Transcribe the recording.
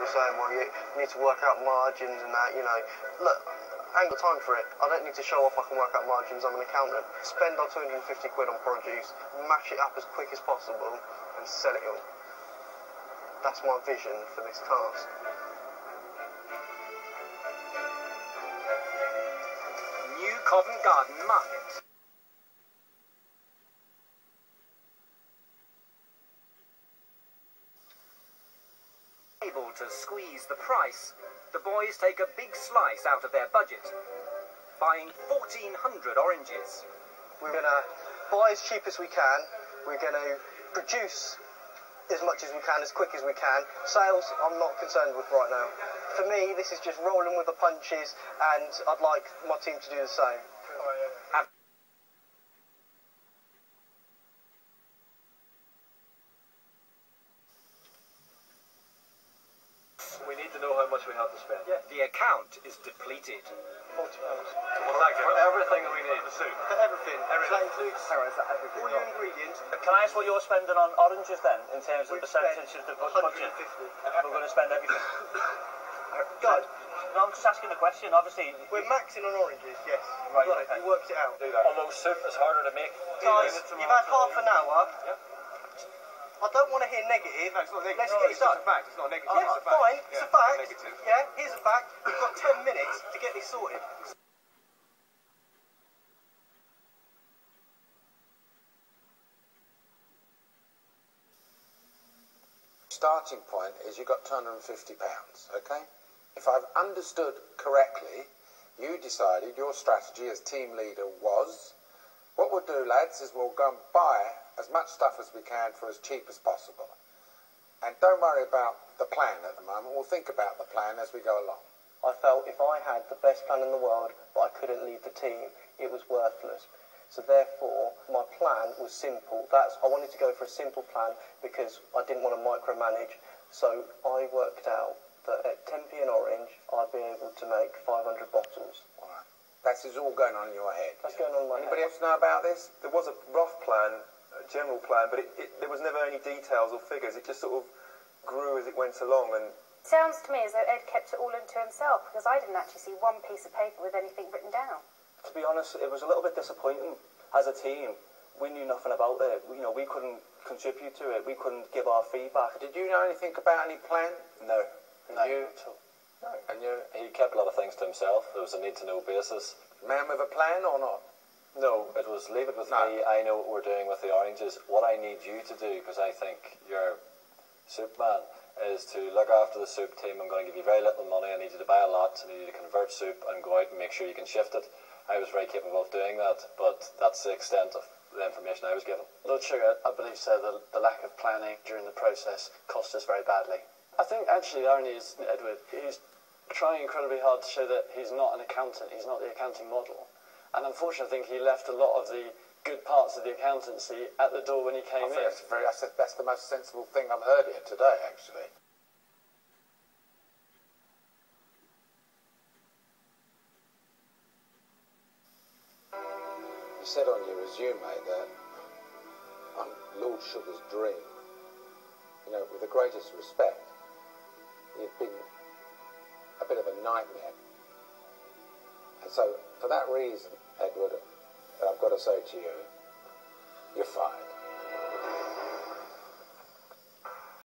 people saying, well, you need to work out margins and that, you know. Look, I ain't got time for it. I don't need to show off I can work out margins. I'm an accountant. Spend our 250 quid on produce, mash it up as quick as possible, and sell it all. That's my vision for this task. New Covent Garden Market. Able to squeeze the price, the boys take a big slice out of their budget, buying 1,400 oranges. We're going to buy as cheap as we can. We're going to produce as much as we can, as quick as we can. Sales, I'm not concerned with right now. For me, this is just rolling with the punches, and I'd like my team to do the same. We need to know how much we have to spend. Yeah. The account is depleted. £40. What's that for everything that we need? The soup? For everything. Everything. So that includes everything? all your ingredients. Can I ask what you're spending on oranges then, in terms of percentage of the budget? 150. We're going to spend everything. Good. No, I'm just asking the question, obviously. We're maxing on oranges, yes. Right, You got okay. it. You worked it out. Do that. Although soup is harder to make. Guys, you've had half an hour. Yeah. I don't want to hear negative. No, it's not negative. Let's get it done. It's a fact. It's not negative. Yeah, It's a fact. fine. It's Yeah, a fact. negative. Yeah, here's a fact. We've got 10 minutes to get this sorted. Starting point is you got £250, okay? If I've understood correctly, you decided your strategy as team leader was, what we'll do, lads, is we'll go and buy as much stuff as we can for as cheap as possible. And don't worry about the plan at the moment. We'll think about the plan as we go along. I felt if I had the best plan in the world, but I couldn't lead the team, it was worthless. So therefore, my plan was simple. I wanted to go for a simple plan because I didn't want to micromanage. So I worked out that at 10p an orange, I'd be able to make 500 bottles. Right. That's all going on in your head. That's going on in my Anybody head. else know about this? There was a rough plan, a general plan, but there was never any details or figures. It just sort of grew as it went along. And Sounds to me as though Ed kept it all into himself, because I didn't actually see one piece of paper with anything written down. To be honest, it was a little bit disappointing as a team. We knew nothing about it. We couldn't contribute to it. We couldn't give our feedback. Did you know anything about any plan? No. No. You? No. And he kept a lot of things to himself. There was a need-to-know basis. Man with a plan or not? No, it was leave it with No. me. I know what we're doing with the oranges. What I need you to do, because I think you're soup man, is to look after the soup team. I'm going to give you very little money. I need you to buy a lot. I need you to convert soup and go out and make sure you can shift it. I was very capable of doing that, but that's the extent of the information I was given. Lord Sugar, I believe, sir, the lack of planning during the process cost us very badly. I think actually the irony is Edward, he's trying incredibly hard to show that he's not an accountant, he's not the accounting model. And unfortunately I think he left a lot of the good parts of the accountancy at the door when he came in. That's the most sensible thing I've heard here today, actually. You said on your resume that on Lord Sugar's dream, with the greatest respect, he'd been a bit of a nightmare. And so, for that reason, Edward, I've got to say to you, you're fired.